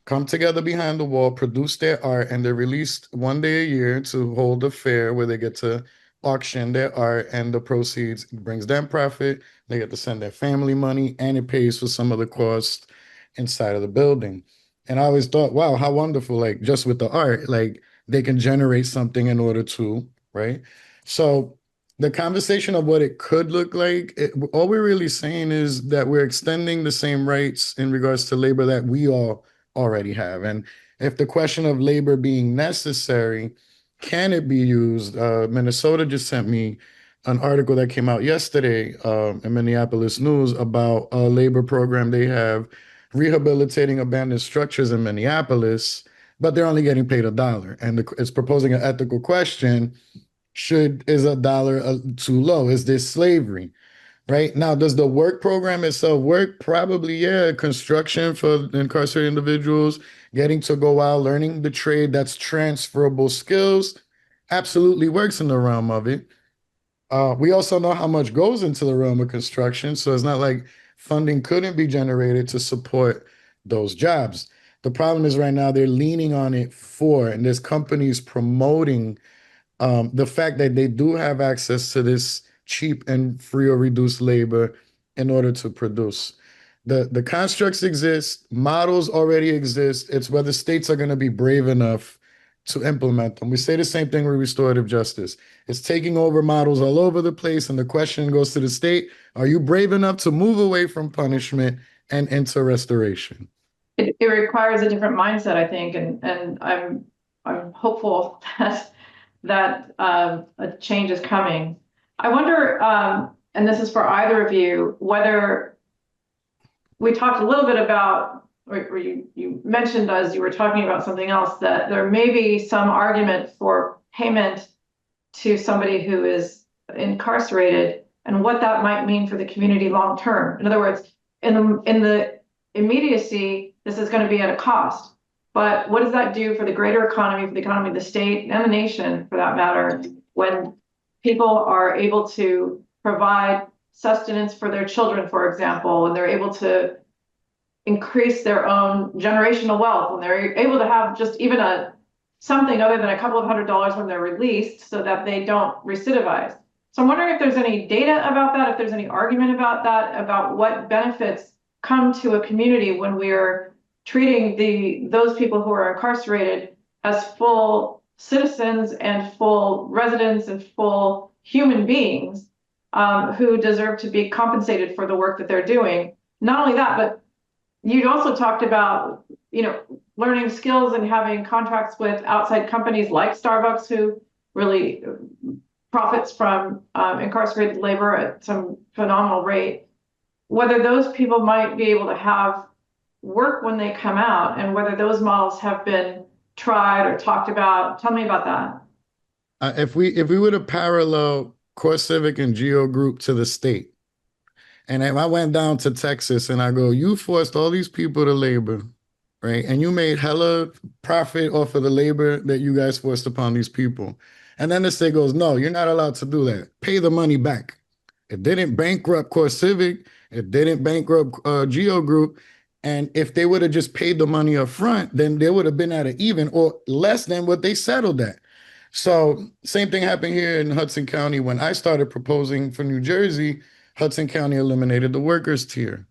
Speaker 3: come together behind the wall, produce their art, and they're released one day a year to hold a fair where they get to auction their art, and the proceeds brings them profit. They get to send their family money, and it pays for some of the costs inside of the building. And I always thought, wow, how wonderful, like just with the art, like they can generate something in order to, right? So the conversation of what it could look like, all we're really saying is that we're extending the same rights in regards to labor that we all already have. And if the question of labor being necessary, can it be used? Minnesota just sent me an article that came out yesterday in Minneapolis News about a labor program they have rehabilitating abandoned structures in Minneapolis, but they're only getting paid $1. And it's proposing an ethical question: is $1 too low? Is this slavery? Right now, does the work program itself work? Probably, yeah. Construction for incarcerated individuals, getting to go out, learning the trade, that's transferable skills, absolutely works in the realm of it. We also know how much goes into the realm of construction, so it's not like funding couldn't be generated to support those jobs. The problem is right now they're leaning on it and there's companies promoting the fact that they do have access to this cheap and free or reduced labor in order to produce. The constructs exist, models already exist. It's whether states are going to be brave enough to implement them. We say the same thing with restorative justice. It's taking over models all over the place, and the question goes to the state: are you brave enough to move away from punishment and into restoration?
Speaker 1: It requires a different mindset, I think, and I'm hopeful that a change is coming. I wonder, and this is for either of you, whether we talked a little bit about, or you mentioned as you were talking about something else, that there may be some argument for payment to somebody who is incarcerated, and what that might mean for the community long term. In other words, in the immediacy, this is going to be at a cost. But what does that do for the greater economy, for the economy of the state and the nation, for that matter, when people are able to provide sustenance for their children, for example, and they're able to increase their own generational wealth, and they're able to have just even something other than a couple of $100s when they're released, so that they don't recidivize. So I'm wondering if there's any data about that, if there's any argument about that, about what benefits come to a community when we're treating those people who are incarcerated as full citizens and full residents and full human beings who deserve to be compensated for the work that they're doing. Not only that, but you also talked about, learning skills and having contracts with outside companies like Starbucks, who really profits from incarcerated labor at some phenomenal rate. Whether those people might be able to have work when they come out, and whether those models have been tried or talked about. Tell me about that.
Speaker 3: If we were to parallel Core Civic and Geo Group to the state, and if I went down to Texas and I go, you forced all these people to labor, right? And you made hella profit off of the labor that you guys forced upon these people. And then the state goes, no, you're not allowed to do that. Pay the money back. It didn't bankrupt Core Civic. It didn't bankrupt Geo Group. And if they would have just paid the money up front, then they would have been at an even or less than what they settled at. So same thing happened here in Hudson County. When I started proposing for New Jersey, Hudson County eliminated the workers tier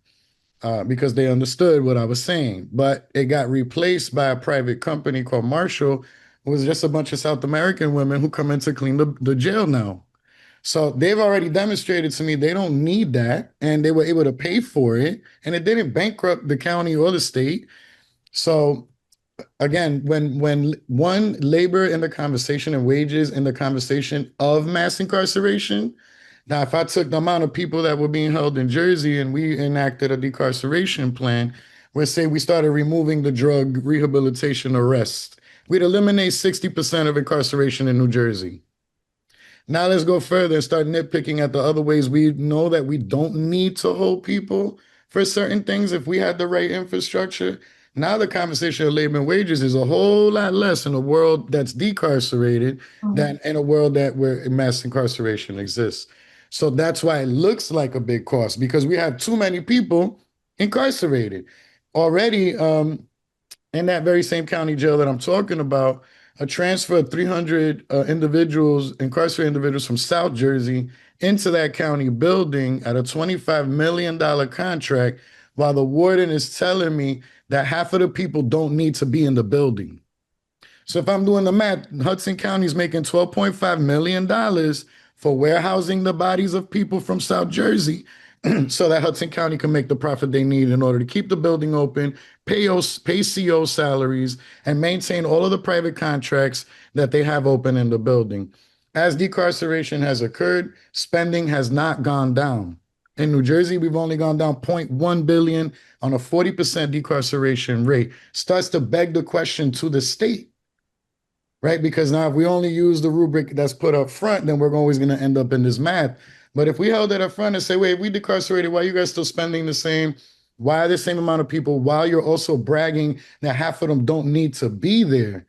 Speaker 3: because they understood what I was saying. But it got replaced by a private company called Marshall. It was just a bunch of South American women who come in to clean the jail now. So they've already demonstrated to me they don't need that, and they were able to pay for it, and it didn't bankrupt the county or the state. So again, when one labor in the conversation and wages in the conversation of mass incarceration, now if I took the amount of people that were being held in Jersey and we enacted a decarceration plan, where say we started removing the drug rehabilitation arrest, we'd eliminate 60% of incarceration in New Jersey. Now let's go further and start nitpicking at the other ways we know that we don't need to hold people for certain things if we had the right infrastructure. Now the conversation of labor and wages is a whole lot less in a world that's decarcerated than in a world where mass incarceration exists. So that's why it looks like a big cost, because we have too many people incarcerated. Already, in that very same county jail that I'm talking about, a transfer of 300 individuals, incarcerated individuals from South Jersey into that county building at a $25 million contract, while the warden is telling me that half of the people don't need to be in the building. So if I'm doing the math, Hudson County is making $12.5 million for warehousing the bodies of people from South Jersey so that Hudson County can make the profit they need in order to keep the building open, pay CO salaries, and maintain all of the private contracts that they have open in the building. As decarceration has occurred, spending has not gone down. In New Jersey, we've only gone down 0.1 billion on a 40% decarceration rate. Starts to beg the question to the state, right? Because now if we only use the rubric that's put up front, then we're always going to end up in this math. But if we held it up front and say, wait, if we decarcerated, why are you guys still spending the same? Why are the same amount of people while you're also bragging that half of them don't need to be there?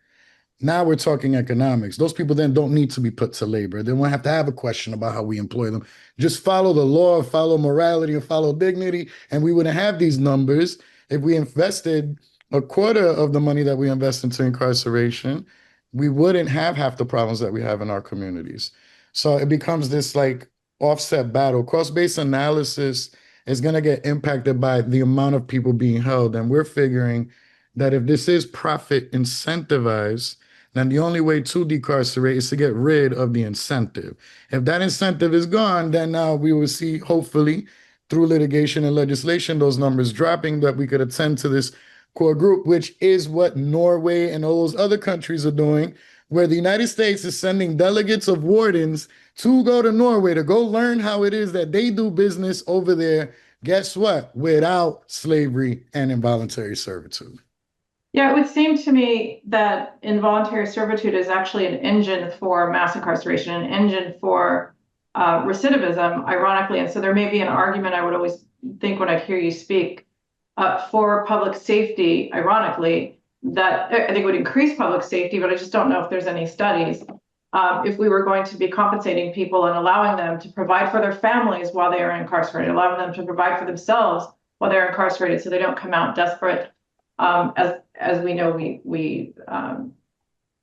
Speaker 3: Now we're talking economics. Those people then don't need to be put to labor. They won't have to have a question about how we employ them. Just follow the law, follow morality, and follow dignity. And we wouldn't have these numbers if we invested a quarter of the money that we invest into incarceration. We wouldn't have half the problems that we have in our communities. So it becomes this like offset battle. Cost-based analysis is going to get impacted by the amount of people being held. And we're figuring that if this is profit incentivized, then the only way to decarcerate is to get rid of the incentive. If that incentive is gone, then now we will see, hopefully, through litigation and legislation, those numbers dropping, that we could attend to this core group, which is what Norway and all those other countries are doing, where the United States is sending delegates of wardens to go to Norway to go learn how it is that they do business over there. Guess what? Without slavery and involuntary servitude.
Speaker 1: Yeah, it would seem to me that involuntary servitude is actually an engine for mass incarceration, an engine for recidivism, ironically. And so there may be an argument, I would always think when I hear you speak, for public safety, ironically, that I think would increase public safety, but I just don't know if there's any studies. If we were going to be compensating people and allowing them to provide for their families while they are incarcerated, allowing them to provide for themselves while they're incarcerated so they don't come out desperate, as we know we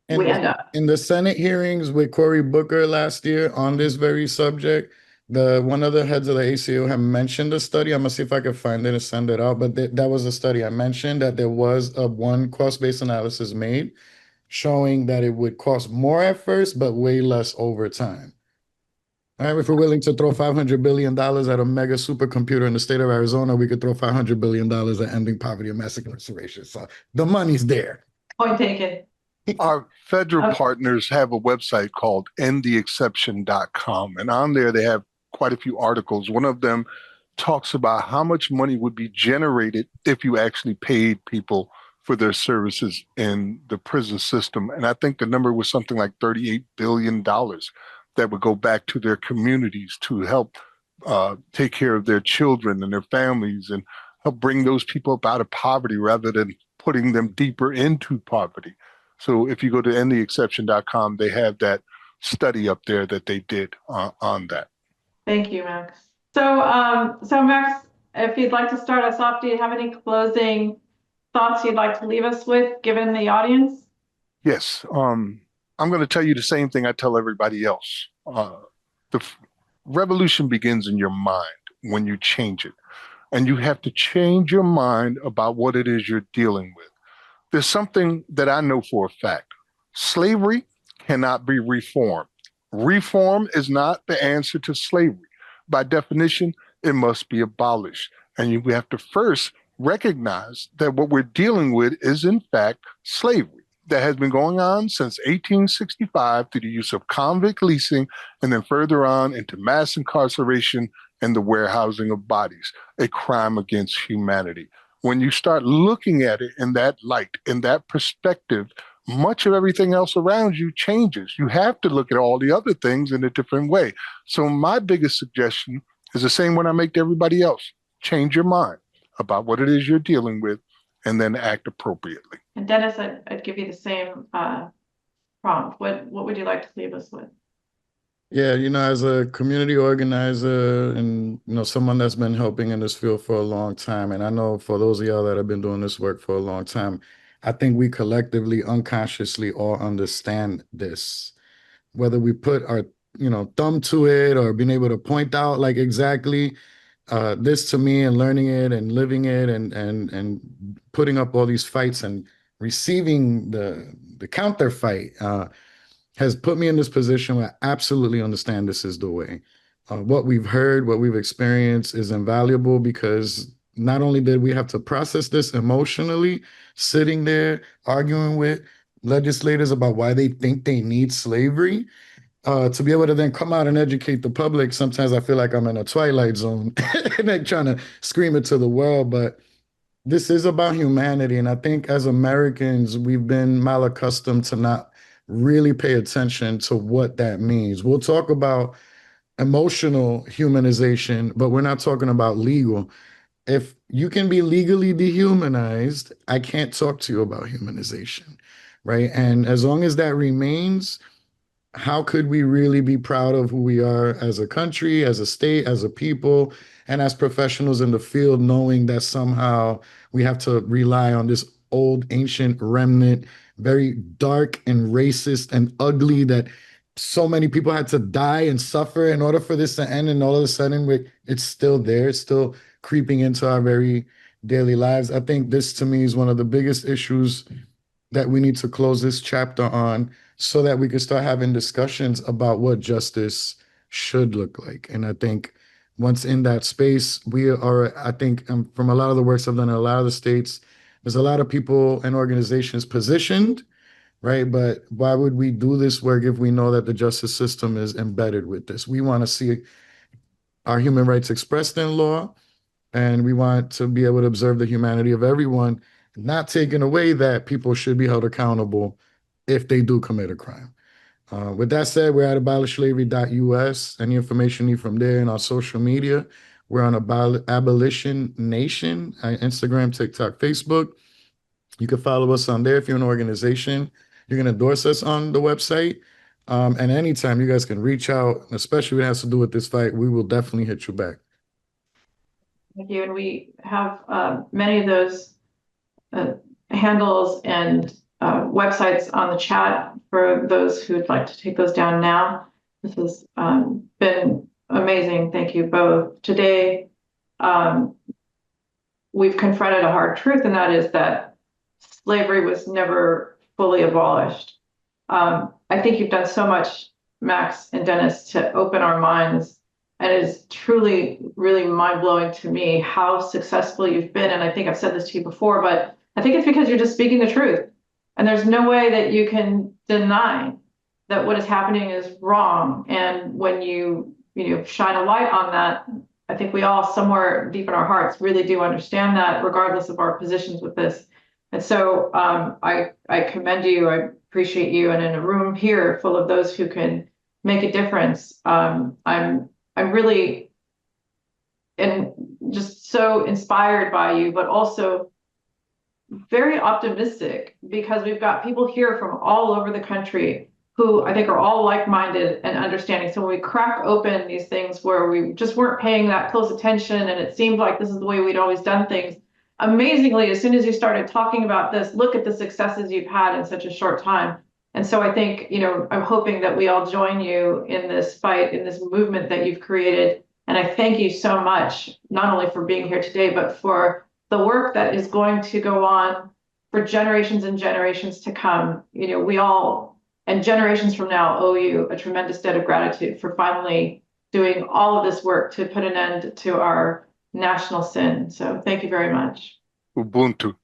Speaker 1: end up.
Speaker 3: In the Senate hearings with Cory Booker last year on this very subject, one of the heads of the ACO had mentioned a study. I'm gonna see if I can find it and send it out. But that was a study I mentioned, that there was one cost-based analysis made showing that it would cost more at first, but way less over time. All right, if we're willing to throw $500 billion at a mega supercomputer in the state of Arizona, we could throw $500 billion at ending poverty and mass incarceration. So the money's there.
Speaker 1: Point taken.
Speaker 2: Our federal partners have a website called endtheexception.com, and on there they have quite a few articles. One of them talks about how much money would be generated if you actually paid people for their services in the prison system. And I think the number was something like $38 billion that would go back to their communities to help take care of their children and their families and help bring those people up out of poverty rather than putting them deeper into poverty. So if you go to endtheexception.com, they have that study up there that they did on that.
Speaker 1: Thank you, Max. So Max, if you'd like to start us off, do you have any closing thoughts you'd like to leave us with, given the audience?
Speaker 2: Yes, I'm going to tell you the same thing I tell everybody else. The revolution begins in your mind when you change it. And you have to change your mind about what it is you're dealing with. There's something that I know for a fact. Slavery cannot be reformed. Reform is not the answer to slavery. By definition, it must be abolished. And we have to first recognize that what we're dealing with is, in fact, slavery that has been going on since 1865 through the use of convict leasing and then further on into mass incarceration and the warehousing of bodies, a crime against humanity. When you start looking at it in that light, in that perspective, much of everything else around you changes. You have to look at all the other things in a different way. So my biggest suggestion is the same one I make to everybody else. Change your mind about what it is you're dealing with and then act appropriately.
Speaker 1: And Dennis, I'd give you the same prompt. What would you like to leave us with?
Speaker 3: Yeah, as a community organizer and, someone that's been helping in this field for a long time, and I know for those of y'all that have been doing this work for a long time, I think we collectively, unconsciously all understand this. Whether we put our, thumb to it or being able to point out like exactly this to me and learning it and living it and putting up all these fights and receiving the counter fight has put me in this position where I absolutely understand this is the way. What we've heard, what we've experienced is invaluable because not only did we have to process this emotionally, sitting there arguing with legislators about why they think they need slavery, to be able to then come out and educate the public. Sometimes I feel like I'm in a twilight zone and like trying to scream it to the world, but this is about humanity. And I think as Americans, we've been malaccustomed to not really pay attention to what that means. We'll talk about emotional humanization, but we're not talking about legal. If you can be legally dehumanized, I can't talk to you about humanization, right? And as long as that remains, how could we really be proud of who we are as a country, as a state, as a people, and as professionals in the field, knowing that somehow we have to rely on this old, ancient remnant, very dark and racist and ugly, that so many people had to die and suffer in order for this to end, and all of a sudden it's still there, it's still creeping into our very daily lives. I think this, to me, is one of the biggest issues that we need to close this chapter on so that we can start having discussions about what justice should look like. And I think once in that space, we are, I think from a lot of the works I've done in a lot of the states, there's a lot of people and organizations positioned, right? But why would we do this work if we know that the justice system is embedded with this? We want to see our human rights expressed in law, and we want to be able to observe the humanity of everyone, not taking away that people should be held accountable if they do commit a crime. With that said, we're at abolishslavery.us. Any information you need from there and on social media. We're on Abolition Nation, Instagram, TikTok, Facebook. You can follow us on there if you're an organization. You can endorse us on the website. And anytime you guys can reach out, especially when it has to do with this fight, we will definitely hit you back.
Speaker 1: Thank you. And we have many of those handles and websites on the chat for those who'd like to take those down now. This has been amazing. Thank you both. Today, we've confronted a hard truth, and that is that slavery was never fully abolished. I think you've done so much, Max and Dennis, to open our minds, and it is truly, really mind-blowing to me how successful you've been. And I think I've said this to you before, but I think it's because you're just speaking the truth. And there's no way that you can deny that what is happening is wrong. And when you shine a light on that, I think we all somewhere deep in our hearts really do understand that, regardless of our positions with this. And so I commend you. I appreciate you. And in a room here full of those who can make a difference, I'm really and just so inspired by you, but also very optimistic because we've got people here from all over the country who I think are all like-minded and understanding. So when we crack open these things where we just weren't paying that close attention and it seemed like this is the way we'd always done things, amazingly, as soon as you started talking about this, look at the successes you've had in such a short time. And so I think, I'm hoping that we all join you in this fight, in this movement that you've created. And I thank you so much, not only for being here today, but for the work that is going to go on for generations and generations to come. We all, and generations from now, owe you a tremendous debt of gratitude for finally doing all of this work to put an end to our national sin. So thank you very much.
Speaker 2: Ubuntu.